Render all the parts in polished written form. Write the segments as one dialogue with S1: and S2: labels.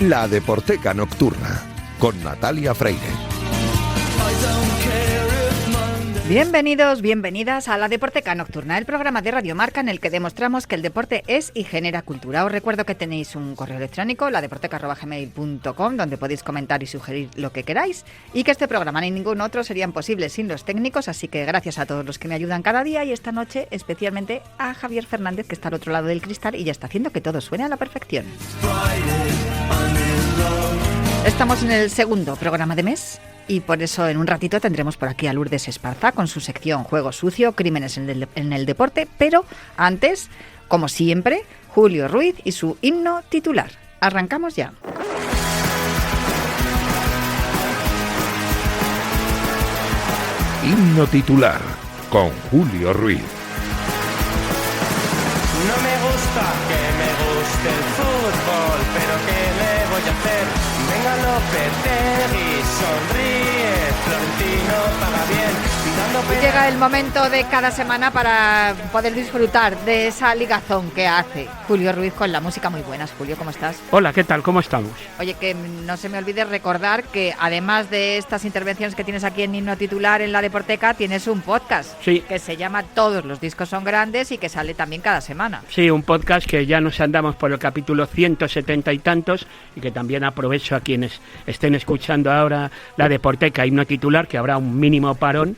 S1: La Deporteca Nocturna, con Natalia Freire.
S2: Bienvenidos, bienvenidas a La Deporteca Nocturna, el programa de Radio Marca en el que demostramos que el deporte es y genera cultura. Os recuerdo que tenéis un correo electrónico, ladeporteca@gmail.com, donde podéis comentar y sugerir lo que queráis, y que este programa ni ningún otro serían posibles sin los técnicos, así que gracias a todos los que me ayudan cada día, y esta noche especialmente a Javier Fernández, que está al otro lado del cristal y ya está haciendo que todo suene a la perfección. Estamos en el segundo programa de mes y por eso en un ratito tendremos por aquí a Lourdes Esparza con su sección Juego Sucio, Crímenes en el Deporte, pero antes, como siempre, Julio Ruiz y su himno titular. Arrancamos ya.
S1: Himno titular, con Julio Ruiz.
S3: No me gusta que me guste el fútbol, pero ¿qué le voy a hacer? Venga Lopetegui, sonríe, Florentino paga bien, dando pena.
S2: Llega el momento de cada semana para poder disfrutar de esa ligazón que hace Julio Ruiz con la música. Muy buenas, Julio, ¿cómo estás?
S4: Hola, ¿qué tal? ¿Cómo estamos?
S2: Oye, que no se me olvide recordar que además de estas intervenciones que tienes aquí en Himno Titular en La Deporteca, tienes un podcast que se llama Todos los discos son grandes y que sale también cada semana.
S4: Sí, un podcast que ya nos andamos por el capítulo 170 y tantos, y que también aprovecho a quienes estén escuchando ahora La Deporteca, Himno Titular, que habrá un mínimo parón,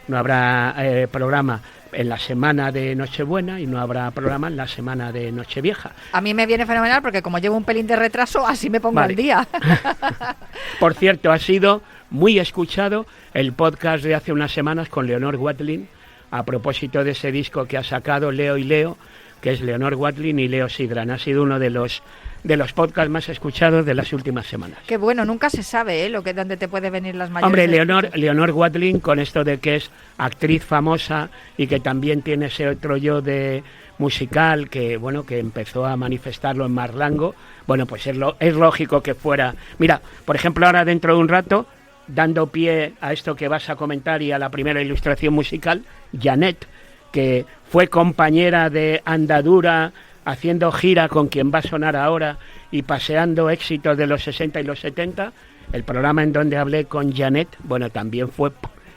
S4: no habrá programa en la semana de Nochebuena y no habrá programa en la semana de Nochevieja.
S2: A mí me viene fenomenal porque como llevo un pelín de retraso, así me pongo al día.
S4: Por cierto, ha sido muy escuchado el podcast de hace unas semanas con Leonor Watling, a propósito de ese disco que ha sacado Leo y Leo, que es Leonor Watling y Leo Sidran. Ha sido uno de los podcasts más escuchados de las últimas semanas.
S2: Qué bueno, nunca se sabe dónde te puede venir las mayores.
S4: Hombre, Leonor Watling, con esto de que es actriz famosa y que también tiene ese otro yo de musical que empezó a manifestarlo en Marlango, pues es lógico que fuera. Mira, por ejemplo, ahora dentro de un rato, dando pie a esto que vas a comentar y a la primera ilustración musical, Janet, que fue compañera de andadura, haciendo gira con quien va a sonar ahora y paseando éxitos de los 60 y los 70, el programa en donde hablé con Janet, también fue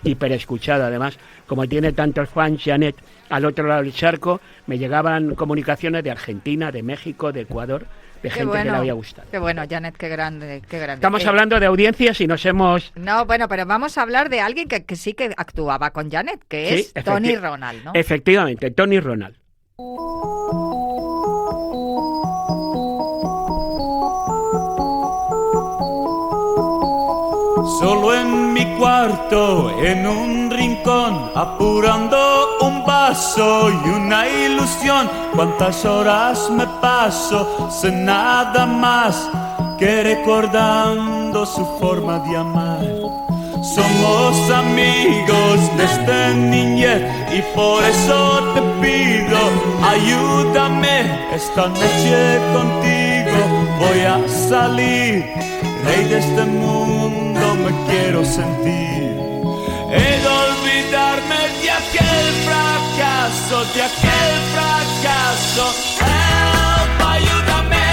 S4: hiper escuchado. Además, como tiene tantos fans Janet al otro lado del charco, me llegaban comunicaciones de Argentina, de México, de Ecuador, de gente que le había gustado.
S2: Qué bueno, Janet, qué grande, qué grande.
S4: Estamos hablando de audiencias y nos hemos...
S2: No, pero vamos a hablar de alguien que sí que actuaba con Janet, que es Tony Ronald, ¿no?
S4: Efectivamente, Tony Ronald.
S5: Solo en mi cuarto, en un rincón, apurando un vaso y una ilusión. Cuántas horas me paso sin nada más que recordando su forma de amar. Somos amigos desde niñez y por eso te pido, ayúdame esta noche contigo. Voy a salir, rey de este mundo me quiero sentir. He de olvidarme de aquel fracaso, Help, ayúdame,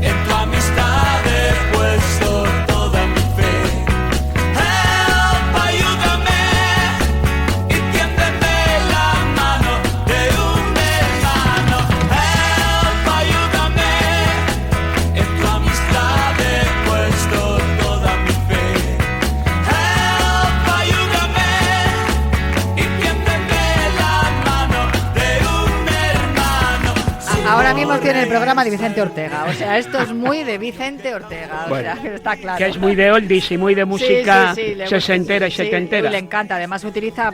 S5: en tu amistad he puesto toda mi fe. Help, ayúdame, y tiéndeme la mano de un hermano. Help, ayúdame, en tu amistad he puesto toda mi fe. Help, ayúdame, y tiéndeme la mano de un hermano.
S2: Ahora mismo tiene el programa de Vicente Ortega, o sea, esto es muy de Vicente Ortega, o sea, está claro.
S4: Que es muy de oldies y muy de música sesentera y setentera.
S2: Le encanta, además utiliza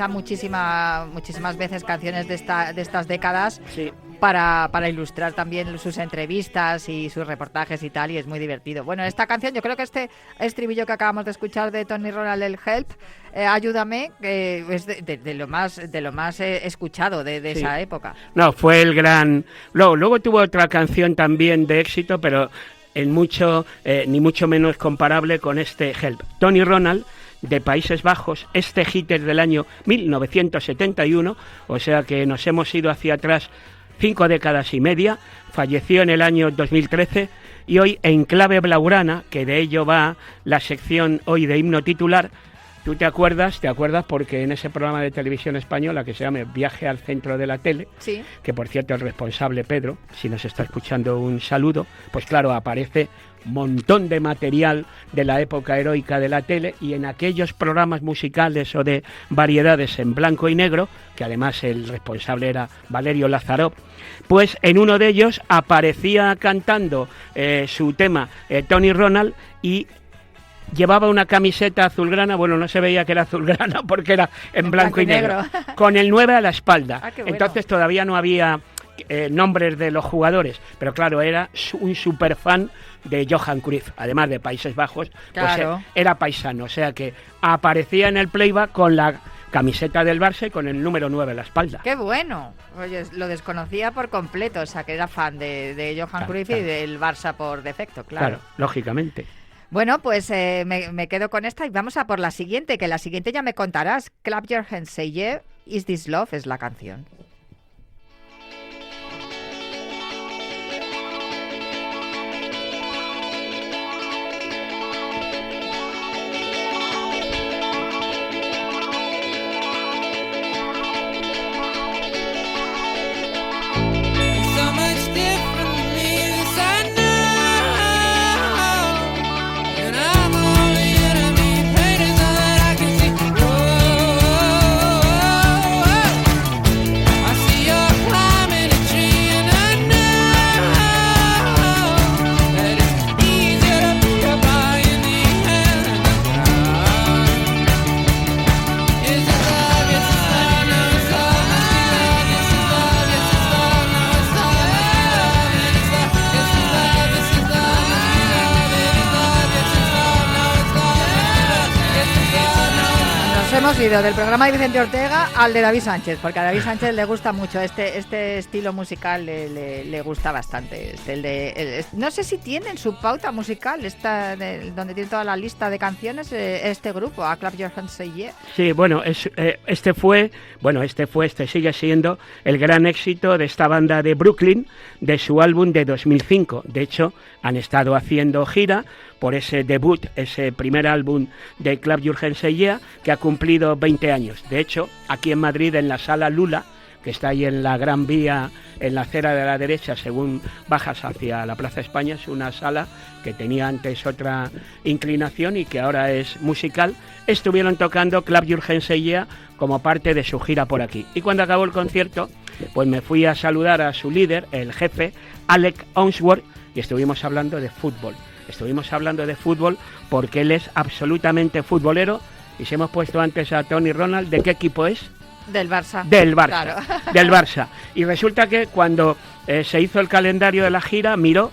S2: muchísimas veces canciones de estas décadas.
S4: Sí.
S2: Para ilustrar también sus entrevistas y sus reportajes y tal, y es muy divertido. Bueno, esta canción, yo creo que este estribillo que acabamos de escuchar de Tony Ronald, el Help, Ayúdame, es de lo más escuchado de esa época.
S4: No, fue el gran... Luego tuvo otra canción también de éxito, pero en mucho ni mucho menos comparable con este Help. Tony Ronald, de Países Bajos, este hit es del año 1971, o sea que nos hemos ido hacia atrás 5 décadas y media, falleció en el año 2013 y hoy en clave blaugrana, que de ello va la sección hoy de himno titular. ¿Tú te acuerdas porque en ese programa de televisión española que se llama Viaje al centro de la tele,
S2: sí,
S4: que por cierto el responsable Pedro, si nos está escuchando un saludo, pues claro, aparece un montón de material de la época heroica de la tele, y en aquellos programas musicales o de variedades en blanco y negro, que además el responsable era Valerio Lázaro, pues en uno de ellos aparecía cantando su tema Tony Ronald, y llevaba una camiseta azulgrana, bueno, no se veía que era azulgrana porque era en blanco y negro, con el 9 a la espalda.
S2: Ah, qué bueno.
S4: Entonces todavía no había nombres de los jugadores, pero claro, era un superfan de Johan Cruyff, además de Países Bajos,
S2: claro,
S4: pues era paisano, o sea que aparecía en el playback con la camiseta del Barça y con el número 9 a la espalda.
S2: ¡Qué bueno! Oye, lo desconocía por completo, o sea que era fan de Johan
S4: Claro,
S2: Cruyff
S4: claro.
S2: y del Barça por defecto, claro.
S4: Claro, lógicamente.
S2: Bueno, pues me quedo con esta y vamos a por la siguiente, que la siguiente ya me contarás. Clap Your Hands, Say Yeah, Is This Love es la canción.
S6: So much different than me, this I know. And I'm only enemy, pain is all that I can see. I see you're climbing a tree, and I know that it's easier to put your body in the hand than the ground. Is this love? Yes, it's love. No, it's love. Yes, it's love. Yes, it's love. No, it's love. Yes, it's love. Yes, it's love. Yes, it's love. No, it's love. Yes, it's love. No, it's love.
S2: Nos hemos ido del programa de Vicente Ortega al de David Sánchez, porque a David Sánchez le gusta mucho este estilo musical, le gusta bastante. No sé si tienen su pauta musical, donde tiene toda la lista de canciones, este grupo, A Clap Your Hands, Say Yeah.
S4: Sí, bueno, este sigue siendo el gran éxito de esta banda de Brooklyn, de su álbum de 2005. De hecho, han estado haciendo gira por ese debut, ese primer álbum de Clap Your Hands, Say Yeah, que ha cumplido 20 años. De hecho, aquí en Madrid, en la Sala Lula, que está ahí en la Gran Vía, en la acera de la derecha, según bajas hacia la Plaza España, es una sala que tenía antes otra inclinación y que ahora es musical. Estuvieron tocando Clap Your Hands, Say Yeah como parte de su gira por aquí. Y cuando acabó el concierto, pues me fui a saludar a su líder, el jefe, Alec Onsworth, y estuvimos hablando de fútbol. Estuvimos hablando de fútbol porque él es absolutamente futbolero, y si hemos puesto antes a Tony Ronald, ¿de qué equipo es?
S2: Del Barça.
S4: Del Barça,
S2: Claro.
S4: del Barça. Y resulta que cuando se hizo el calendario de la gira, miró,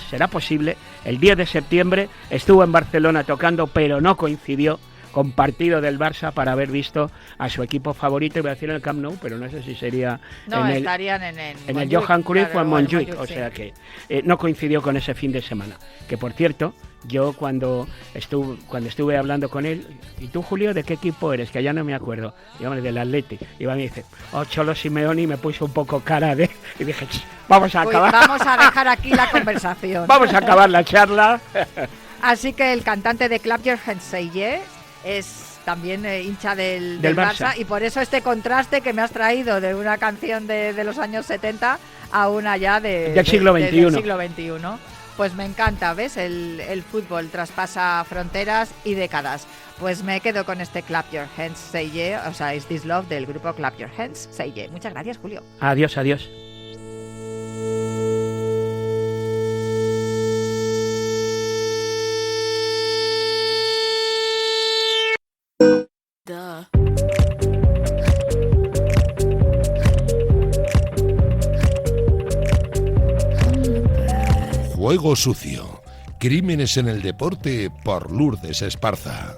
S4: será posible, el 10 de septiembre estuvo en Barcelona tocando, pero no coincidió con partido del Barça para haber visto a su equipo favorito, iba a decir en el Camp Nou, pero no sé si sería
S2: No,
S4: en
S2: estarían en
S4: el
S2: Montjuic,
S4: Johan Cruyff
S2: claro,
S4: o en Montjuic, o
S2: sí.
S4: sea que no coincidió con ese fin de semana. Que por cierto, yo cuando estuve hablando con él, ¿y tú, Julio, de qué equipo eres? Que ya no me acuerdo. Y hombre, del Athletic. Y me dice, Cholo Simeone, y me puso un poco cara de... Y dije, vamos a
S2: Pues
S4: acabar.
S2: vamos a dejar aquí la conversación.
S4: Vamos a acabar la charla.
S2: Así que el cantante de Clap Your Hands, Say Yeah es también hincha del Barça, y por eso este contraste que me has traído de una canción de los años 70 a una ya
S4: del siglo XXI.
S2: del siglo XXI. Pues me encanta, ¿ves? El fútbol traspasa fronteras y décadas. Pues me quedo con este Clap Your Hands, Say Yeah, o sea, Is This Love del grupo Clap Your Hands, Say Yeah. Muchas gracias, Julio.
S4: Adiós, adiós.
S1: Juego sucio. Crímenes en el deporte por Lourdes Esparza.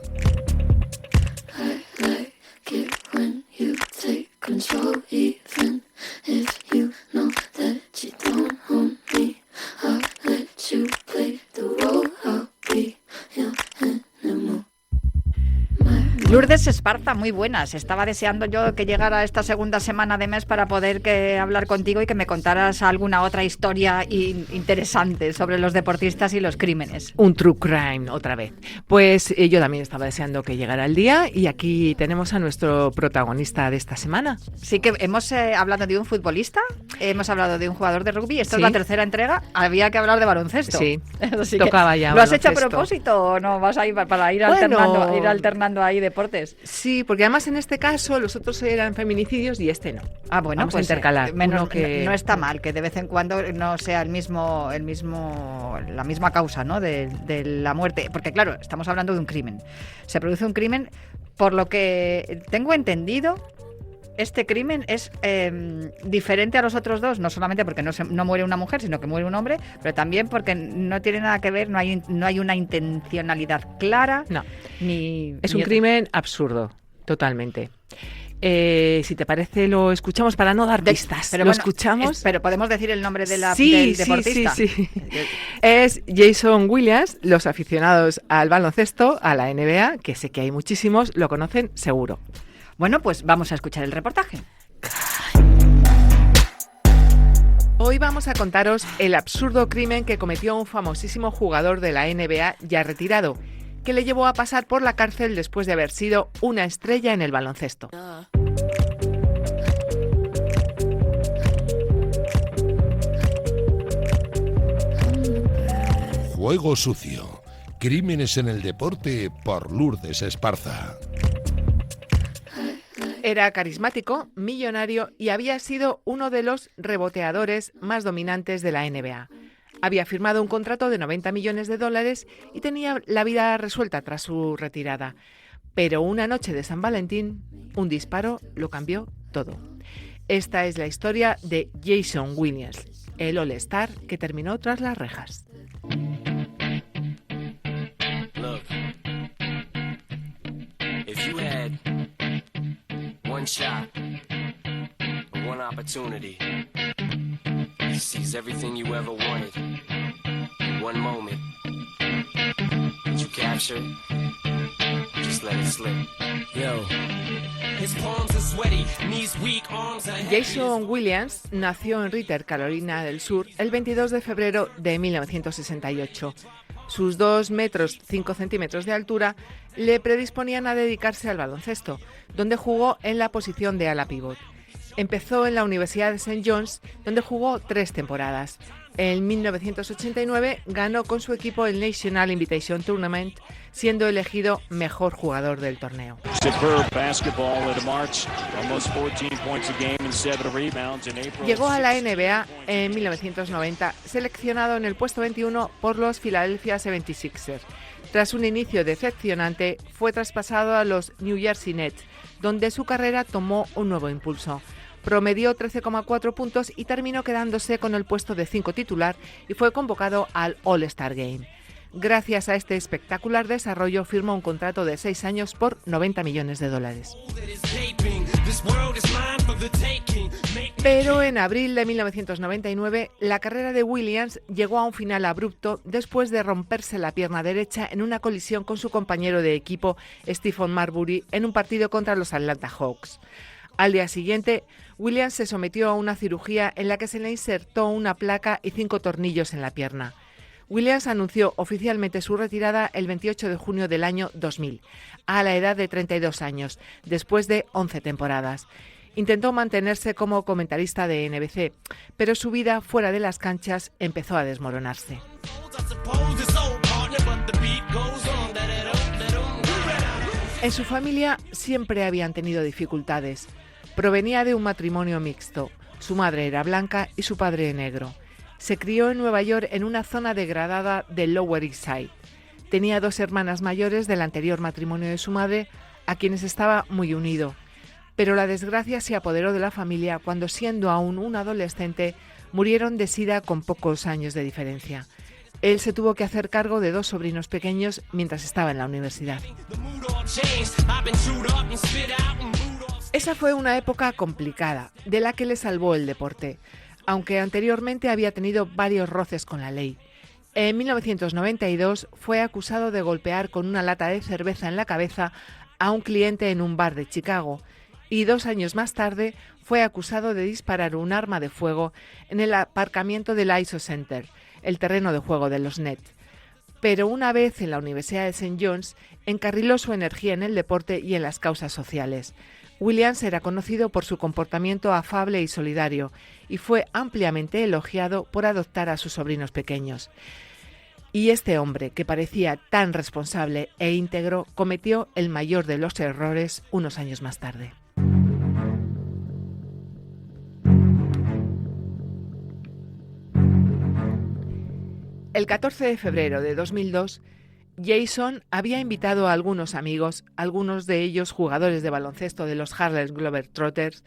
S2: Lourdes Esparza, muy buenas. Estaba deseando yo que llegara esta segunda semana de mes para poder hablar contigo y que me contaras alguna otra historia interesante sobre los deportistas y los crímenes.
S7: Un true crime otra vez. Pues yo también estaba deseando que llegara el día y aquí tenemos a nuestro protagonista de esta semana.
S2: Sí que hemos hablado de un futbolista, hemos hablado de un jugador de rugby, esta
S7: Sí.
S2: es la tercera entrega, había que hablar de baloncesto.
S7: Sí,
S2: Así que,
S7: tocaba ya
S2: ¿lo has hecho a
S7: baloncesto.
S2: propósito o no? ¿Vas a ir para ir
S7: Bueno.
S2: alternando ahí deportes?
S7: Sí, porque además en este caso los otros eran feminicidios y este no.
S2: Ah, bueno,
S7: Vamos a
S2: pues
S7: intercalar.
S2: menos,
S7: uno que...
S2: no está mal que de vez en cuando no sea la misma causa, ¿no? de la muerte, porque claro, estamos hablando de un crimen. Se produce un crimen, por lo que tengo entendido. Este crimen es diferente a los otros dos, no solamente porque no muere una mujer, sino que muere un hombre, pero también porque no tiene nada que ver, no hay una intencionalidad clara.
S7: No,
S2: ni
S7: es
S2: ni
S7: un crimen absurdo, totalmente. Si te parece, lo escuchamos para no dar pistas.
S2: Pero
S7: ¿Lo
S2: bueno,
S7: escuchamos?
S2: pero podemos decir el nombre del
S7: Sí,
S2: deportista.
S7: sí. Es Jason Williams. Los aficionados al baloncesto, a la NBA, que sé que hay muchísimos, lo conocen seguro.
S2: Bueno, pues vamos a escuchar el reportaje.
S7: Hoy vamos a contaros el absurdo crimen que cometió un famosísimo jugador de la NBA ya retirado, que le llevó a pasar por la cárcel después de haber sido una estrella en el baloncesto.
S1: Juego sucio. Crímenes en el deporte por Lourdes Esparza.
S7: Era carismático, millonario y había sido uno de los reboteadores más dominantes de la NBA. Había firmado un contrato de 90 millones de dólares y tenía la vida resuelta tras su retirada. Pero una noche de San Valentín, un disparo lo cambió todo. Esta es la historia de Jason Williams, el All-Star que terminó tras las rejas.
S3: Look, if you had one shot, one opportunity to seize everything you ever wanted, one moment that you captured, just let it slip. Yo, his palms are sweaty, knees weak, arms are heavy.
S7: Jason Williams nació en Ritter, Carolina del Sur, el 22 de febrero de 1968. Sus 2 metros 5 centímetros de altura le predisponían a dedicarse al baloncesto, donde jugó en la posición de ala pívot. Empezó en la Universidad de St. John's, donde jugó 3 temporadas. En 1989 ganó con su equipo el National Invitation Tournament, siendo elegido mejor jugador del torneo. Llegó a la NBA en 1990, seleccionado en el puesto 21 por los Philadelphia 76ers. Tras un inicio decepcionante, fue traspasado a los New Jersey Nets, donde su carrera tomó un nuevo impulso. Promedió 13,4 puntos y terminó quedándose con el puesto de 5 titular y fue convocado al All-Star Game. Gracias a este espectacular desarrollo firmó un contrato de 6 años por 90 millones de dólares. Pero en abril de 1999, la carrera de Williams llegó a un final abrupto después de romperse la pierna derecha en una colisión con su compañero de equipo Stephen Marbury en un partido contra los Atlanta Hawks. Al día siguiente, Williams se sometió a una cirugía en la que se le insertó una placa y 5 tornillos en la pierna. Williams anunció oficialmente su retirada el 28 de junio del año 2000, a la edad de 32 años, después de 11 temporadas. Intentó mantenerse como comentarista de NBC, pero su vida fuera de las canchas empezó a desmoronarse. En su familia siempre habían tenido dificultades. Provenía de un matrimonio mixto. Su madre era blanca y su padre negro. Se crió en Nueva York en una zona degradada del Lower East Side. Tenía 2 hermanas mayores del anterior matrimonio de su madre, a quienes estaba muy unido. Pero la desgracia se apoderó de la familia cuando, siendo aún un adolescente, murieron de sida con pocos años de diferencia. Él se tuvo que hacer cargo de 2 sobrinos pequeños mientras estaba en la universidad. Esa fue una época complicada, de la que le salvó el deporte, aunque anteriormente había tenido varios roces con la ley. En 1992 fue acusado de golpear con una lata de cerveza en la cabeza a un cliente en un bar de Chicago y 2 años más tarde fue acusado de disparar un arma de fuego en el aparcamiento del ISO Center, el terreno de juego de los Nets. Pero una vez en la Universidad de St. John's, encarriló su energía en el deporte y en las causas sociales. Williams era conocido por su comportamiento afable y solidario y fue ampliamente elogiado por adoptar a sus sobrinos pequeños. Y este hombre, que parecía tan responsable e íntegro, cometió el mayor de los errores unos años más tarde. El 14 de febrero de 2002, Jason había invitado a algunos amigos, algunos de ellos jugadores de baloncesto de los Harlem Globetrotters,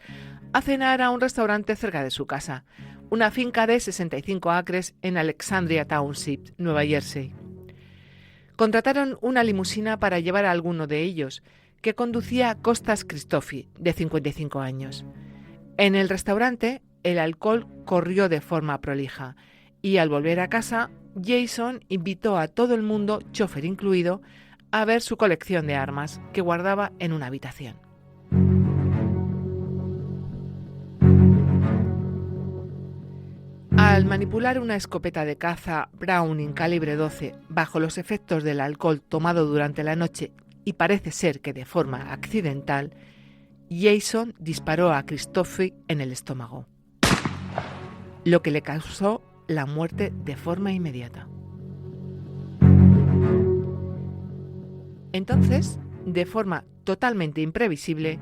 S7: a cenar a un restaurante cerca de su casa, una finca de 65 acres en Alexandria Township, Nueva Jersey. Contrataron una limusina para llevar a alguno de ellos, que conducía Costas Christofi, de 55 años. En el restaurante, el alcohol corrió de forma prolija, y al volver a casa, Jason invitó a todo el mundo, chofer incluido, a ver su colección de armas que guardaba en una habitación. Al manipular una escopeta de caza Browning calibre 12 bajo los efectos del alcohol tomado durante la noche y parece ser que de forma accidental, Jason disparó a Christofi en el estómago, lo que le causó la muerte de forma inmediata. Entonces, de forma totalmente imprevisible,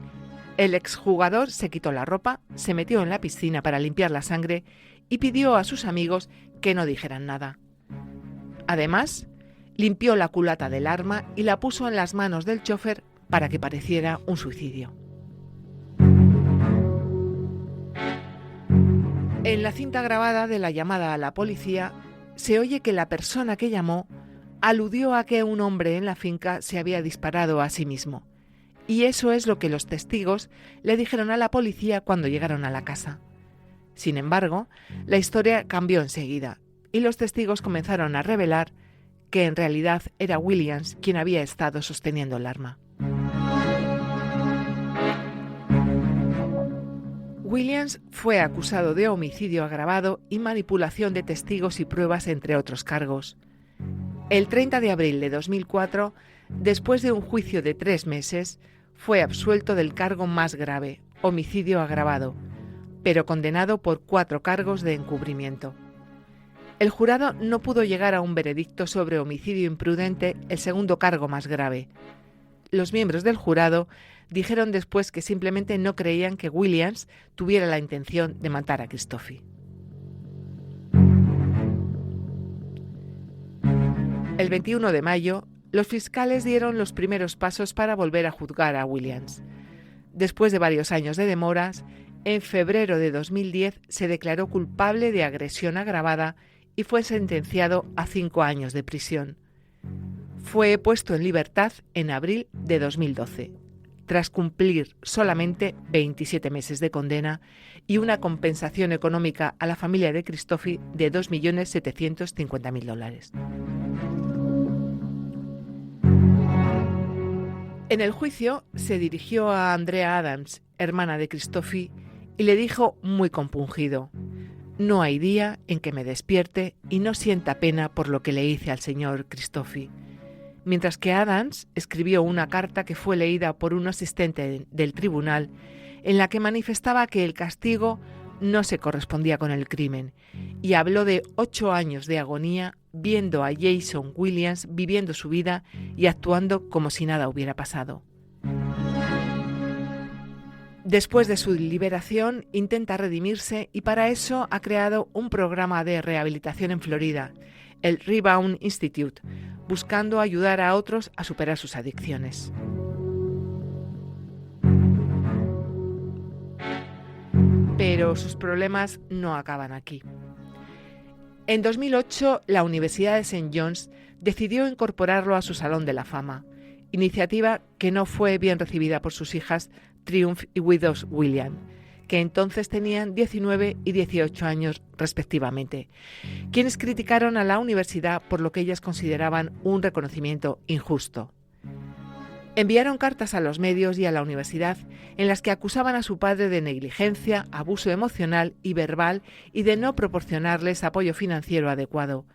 S7: el exjugador se quitó la ropa, se metió en la piscina para limpiar la sangre y pidió a sus amigos que no dijeran nada. Además, limpió la culata del arma y la puso en las manos del chofer para que pareciera un suicidio. En la cinta grabada de la llamada a la policía, se oye que la persona que llamó aludió a que un hombre en la finca se había disparado a sí mismo. Y eso es lo que los testigos le dijeron a la policía cuando llegaron a la casa. Sin embargo, la historia cambió enseguida y los testigos comenzaron a revelar que en realidad era Williams quien había estado sosteniendo el arma. Williams fue acusado de homicidio agravado y manipulación de testigos y pruebas, entre otros cargos. El 30 de abril de 2004, después de un juicio de 3 meses, fue absuelto del cargo más grave, homicidio agravado, pero condenado por 4 cargos de encubrimiento. El jurado no pudo llegar a un veredicto sobre homicidio imprudente, el segundo cargo más grave. Los miembros del jurado dijeron después que simplemente no creían que Williams tuviera la intención de matar a Christofi. El 21 de mayo, los fiscales dieron los primeros pasos para volver a juzgar a Williams. Después de varios años de demoras, en febrero de 2010 se declaró culpable de agresión agravada y fue sentenciado a 5 años de prisión. Fue puesto en libertad en abril de 2012, tras cumplir solamente 27 meses de condena y una compensación económica a la familia de Christofi de $2.750.000. En el juicio se dirigió a Andrea Adams, hermana de Christofi, y le dijo muy compungido: «No hay día en que me despierte y no sienta pena por lo que le hice al señor Christofi». Mientras que Adams escribió una carta que fue leída por un asistente del tribunal en la que manifestaba que el castigo no se correspondía con el crimen y habló de 8 años de agonía viendo a Jason Williams viviendo su vida y actuando como si nada hubiera pasado. Después de su liberación, intenta redimirse y para eso ha creado un programa de rehabilitación en Florida, el Rebound Institute, buscando ayudar a otros a superar sus adicciones. Pero sus problemas no acaban aquí. En 2008, la Universidad de St. John's decidió incorporarlo a su Salón de la Fama, iniciativa que no fue bien recibida por sus hijas Triumph y Widows William, que entonces tenían 19 y 18 años respectivamente, quienes criticaron a la universidad por lo que ellas consideraban un reconocimiento injusto. Enviaron cartas a los medios y a la universidad en las que acusaban a su padre de negligencia, abuso emocional y verbal y de no proporcionarles apoyo financiero adecuado.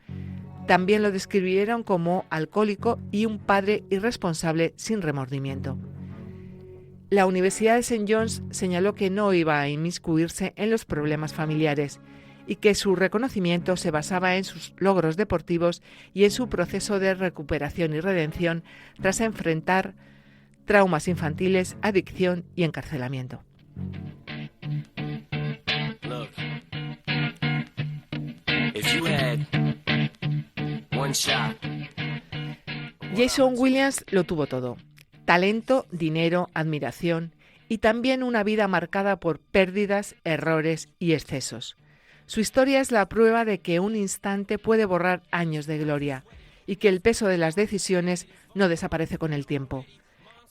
S7: También lo describieron como alcohólico y un padre irresponsable sin remordimiento. La Universidad de St. John's señaló que no iba a inmiscuirse en los problemas familiares y que su reconocimiento se basaba en sus logros deportivos y en su proceso de recuperación y redención tras enfrentar traumas infantiles, adicción y encarcelamiento.
S3: Look, if you had one shot.
S7: Jason Williams lo tuvo todo: talento, dinero, admiración y también una vida marcada por pérdidas, errores y excesos. Su historia es la prueba de que un instante puede borrar años de gloria y que el peso de las decisiones no desaparece con el tiempo.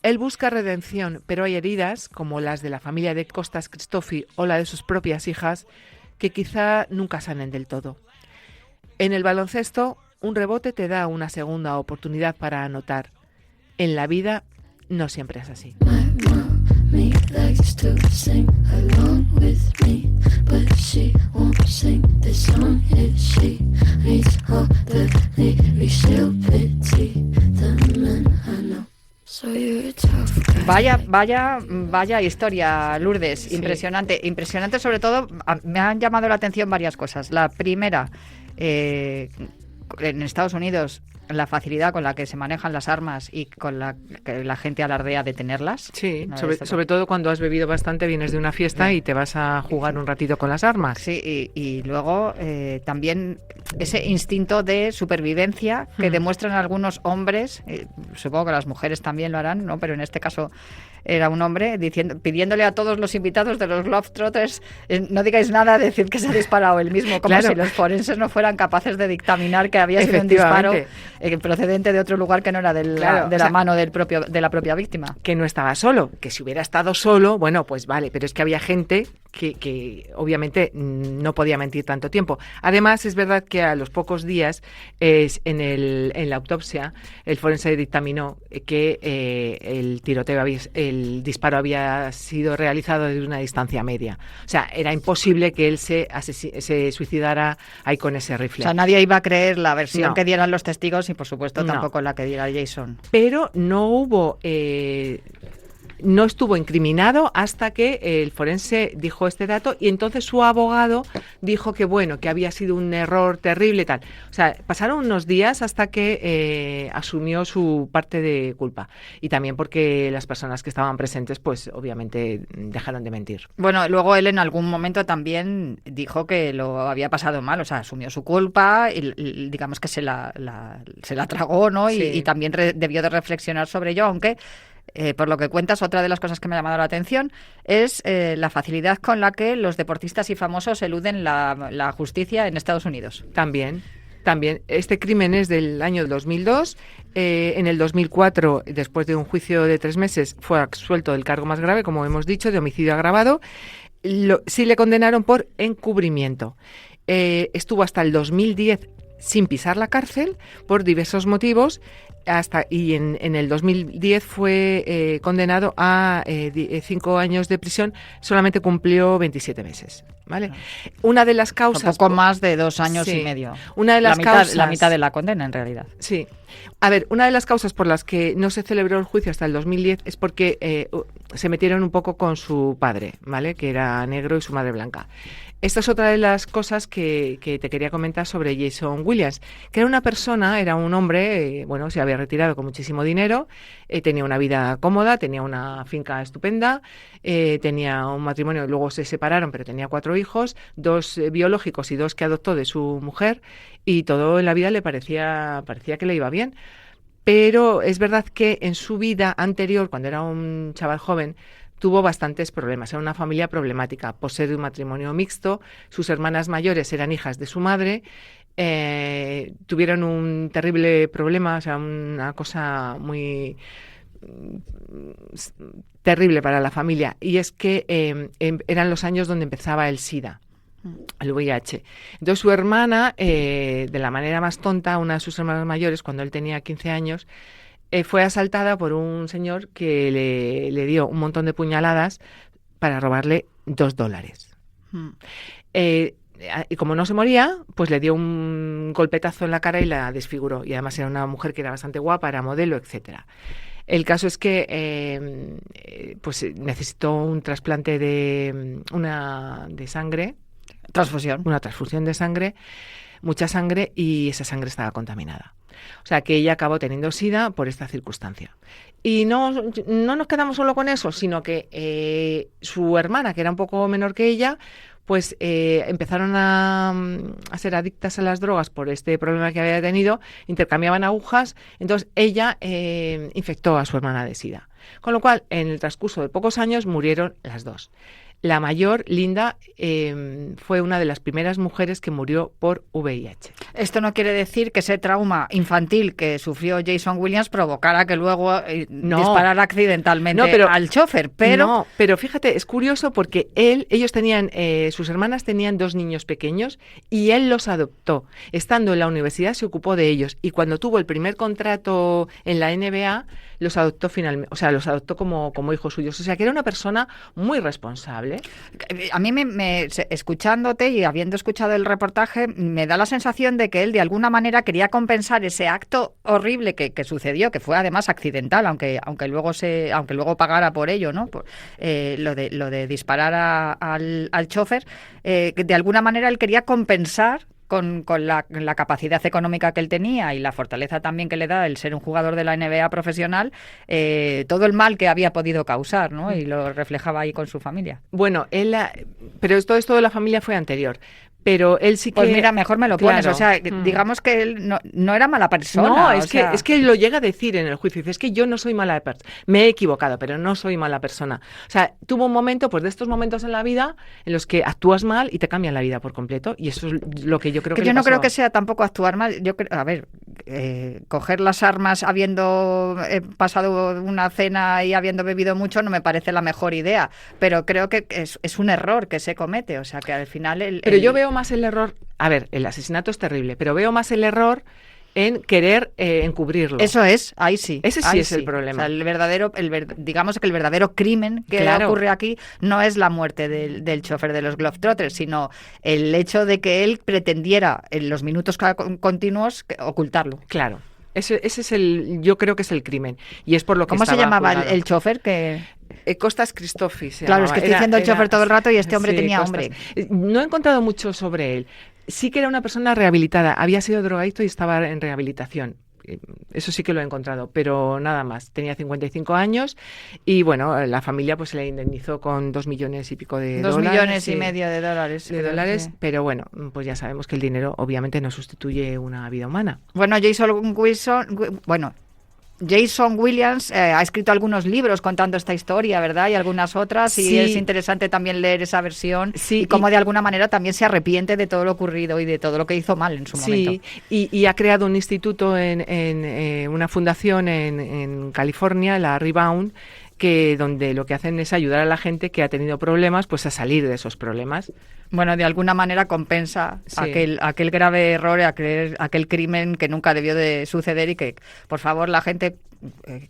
S7: Él busca redención, pero hay heridas, como las de la familia de Costas Christofi o la de sus propias hijas, que quizá nunca sanen del todo. En el baloncesto, un rebote te da una segunda oportunidad para anotar. En la vida, no siempre es así.
S8: Me likes to sing along with me, but she won't sing the song if she reads all the lyrics. She'll pity the man I know. So you're a tough guy.
S2: Vaya historia, Lourdes.
S7: Sí.
S2: Impresionante sobre todo. Me han llamado la atención varias cosas. La primera, en Estados Unidos, la facilidad con la que se manejan las armas y con la que la gente alardea de tenerlas.
S7: Sí,
S2: ¿No?
S7: sobre todo cuando has bebido bastante, vienes de una fiesta y te vas a jugar un ratito con las armas.
S2: Sí, y luego también ese instinto de supervivencia que demuestran algunos hombres, supongo que las mujeres también lo harán, ¿no? Pero en este caso era un hombre pidiéndole a todos los invitados de los Globetrotters, no digáis nada, decir que se ha disparado él mismo, como
S7: Claro.
S2: si los forenses no fueran capaces de dictaminar que había sido un disparo procedente de otro lugar que no era de la mano de la propia víctima.
S7: Que no estaba solo, que si hubiera estado solo, bueno, pues vale, pero es que había gente que obviamente no podía mentir tanto tiempo. Además, es verdad que a los pocos días, en la autopsia, el forense dictaminó que el disparo había sido realizado desde una distancia media. O sea, era imposible que él se suicidara ahí con ese rifle.
S2: O sea, nadie iba a creer la versión
S7: No.
S2: que dieran los testigos y, por supuesto,
S7: No.
S2: tampoco la que diera Jason.
S7: Pero no hubo... no estuvo incriminado hasta que el forense dijo este dato y entonces su abogado dijo que bueno, que había sido un error terrible y tal. O sea, pasaron unos días hasta que asumió su parte de culpa. Y también porque las personas que estaban presentes, pues obviamente dejaron de mentir.
S2: Bueno, luego él en algún momento también dijo que lo había pasado mal, o sea, asumió su culpa y digamos que se la tragó, ¿no?
S7: Sí.
S2: Y también debió de reflexionar sobre ello, aunque... por lo que cuentas, otra de las cosas que me ha llamado la atención es la facilidad con la que los deportistas y famosos eluden la justicia en Estados Unidos.
S7: También. Este crimen es del año 2002. En el 2004, después de un juicio de 3 meses, fue absuelto del cargo más grave, como hemos dicho, de homicidio agravado. Sí le condenaron por encubrimiento. Estuvo hasta el 2010 sin pisar la cárcel por diversos motivos. Y en el 2010 fue condenado a 5 años de prisión, solamente cumplió 27 meses. ¿Vale? Una de las causas...
S2: Un poco más de 2 años
S7: Sí.
S2: y medio.
S7: Una de las causas...
S2: La mitad de la condena, en realidad.
S7: Sí. A ver, una de las causas por las que no se celebró el juicio hasta el 2010 es porque se metieron un poco con su padre, ¿vale? Que era negro y su madre blanca. Esta es otra de las cosas que te quería comentar sobre Jason Williams, que era un hombre, se había retirado con muchísimo dinero, tenía una vida cómoda, tenía una finca estupenda, tenía un matrimonio, luego se separaron, pero tenía 4 hijos, 2 biológicos y 2 que adoptó de su mujer, y todo en la vida le parecía que le iba bien. Pero es verdad que en su vida anterior, cuando era un chaval joven, tuvo bastantes problemas. Era una familia problemática, por ser de un matrimonio mixto. Sus hermanas mayores eran hijas de su madre. Tuvieron un terrible problema, o sea, una cosa muy terrible para la familia. Y es que eran los años donde empezaba el SIDA, el VIH. Entonces su hermana, de la manera más tonta, una de sus hermanas mayores, cuando él tenía 15 años, fue asaltada por un señor que le dio un montón de puñaladas para robarle $2. Y como no se moría, pues le dio un golpetazo en la cara y la desfiguró. Y además era una mujer que era bastante guapa, era modelo, etcétera. El caso es que pues necesitó un trasplante de sangre. Una transfusión de sangre, mucha sangre, y esa sangre estaba contaminada. O sea, que ella acabó teniendo SIDA por esta circunstancia. Y no nos quedamos solo con eso, sino que su hermana, que era un poco menor que ella, pues empezaron a ser adictas a las drogas por este problema que había tenido, intercambiaban agujas, entonces ella infectó a su hermana de SIDA. Con lo cual, en el transcurso de pocos años murieron las dos. La mayor, Linda, fue una de las primeras mujeres que murió por VIH.
S2: Esto no quiere decir que ese trauma infantil que sufrió Jason Williams provocara que luego disparara accidentalmente al chofer, pero...
S7: No, pero fíjate, es curioso porque ellos tenían, sus hermanas tenían 2 niños pequeños y él los adoptó. Estando en la universidad se ocupó de ellos y cuando tuvo el primer contrato en la NBA los adoptó finalmente, o sea, los adoptó como hijos suyos. O sea, que era una persona muy responsable.
S2: A mí, escuchándote y habiendo escuchado el reportaje, me da la sensación de que él de alguna manera quería compensar ese acto horrible que sucedió, que fue además accidental, aunque luego pagara por ello, ¿no? Lo de disparar al chofer, que de alguna manera él quería compensar con la capacidad económica que él tenía y la fortaleza también que le da el ser un jugador de la NBA profesional, todo el mal que había podido causar, ¿no? Y lo reflejaba ahí con su familia.
S7: Bueno, pero todo esto de la familia fue anterior. Pero él sí que...
S2: Pues mira, mejor me lo pones.
S7: Claro.
S2: O sea, digamos que él no era mala persona.
S7: No, es que lo llega a decir en el juicio. Dice, es que yo no soy mala persona. Me he equivocado, pero no soy mala persona. O sea, tuvo un momento, pues de estos momentos en la vida, en los que actúas mal y te cambian la vida por completo. Y eso es lo que yo creo que
S2: yo
S7: le
S2: no
S7: pasó.
S2: creo que sea tampoco actuar mal. Yo creo, a ver, coger las armas habiendo pasado una cena y habiendo bebido mucho no me parece la mejor idea. Pero creo que es un error que se comete. O sea, que al final...
S7: Pero yo veo más el error... A ver, el asesinato es terrible, pero veo más el error en querer encubrirlo.
S2: Eso es, ahí sí.
S7: Ese sí es el problema.
S2: O sea, digamos que el verdadero crimen que ocurre aquí no es la muerte del chofer de los Globetrotters, sino el hecho de que él pretendiera en los minutos continuos ocultarlo.
S7: Claro. Ese es yo creo que es el crimen. Y es por lo que
S2: ¿Cómo se llamaba el chofer?
S7: Costas Christofis.
S2: Claro, es que estoy diciendo el chofer todo el rato y este hombre tenía
S7: Costas.
S2: hombre.
S7: No he encontrado mucho sobre él. Sí que era una persona rehabilitada. Había sido drogadicto y estaba en rehabilitación. Eso sí que lo he encontrado, pero nada más. Tenía 55 años y bueno, la familia pues se le indemnizó con 2 millones y pico de dólares.
S2: 2 millones y medio de dólares.
S7: Sí. Pero bueno, pues ya sabemos que el dinero obviamente no sustituye una vida humana.
S2: Bueno, Jason Williams ha escrito algunos libros contando esta historia, ¿verdad? Y algunas otras, y es interesante también leer esa versión y cómo de alguna manera también se arrepiente de todo lo ocurrido y de todo lo que hizo mal en su momento.
S7: Y ha creado un instituto en una fundación en California, la Rebound, donde lo que hacen es ayudar a la gente que ha tenido problemas pues a salir de esos problemas.
S2: Bueno, de alguna manera compensa aquel grave error, aquel crimen que nunca debió de suceder y que, por favor, la gente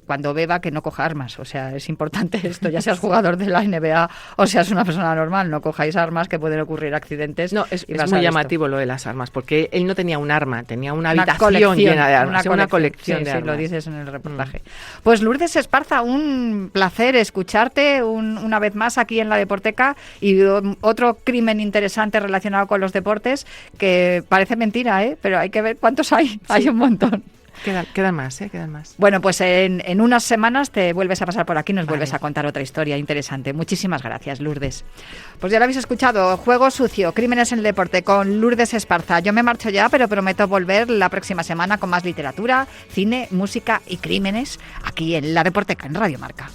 S2: cuando beba que no coja armas. O sea, es importante esto, ya seas jugador de la NBA o seas una persona normal, no cojáis armas que pueden ocurrir accidentes.
S7: No, es muy llamativo lo de las armas, porque él no tenía un arma, tenía una habitación llena de armas, una colección de armas.
S2: Sí, lo dices en el reportaje. Pues Lourdes Esparza, un placer escucharte una vez más aquí en La Deporteca, y otro crimen interesante relacionado con los deportes que parece mentira, pero hay que ver cuántos hay. Sí. Hay un montón.
S7: Quedan más, quedan más.
S2: Bueno, pues en unas semanas te vuelves a pasar por aquí y nos vuelves a contar otra historia interesante. Muchísimas gracias, Lourdes. Pues ya lo habéis escuchado, Juego Sucio, Crímenes en el Deporte, con Lourdes Esparza. Yo me marcho ya, pero prometo volver la próxima semana con más literatura, cine, música y crímenes aquí en La Deporteca, en Radio Marca.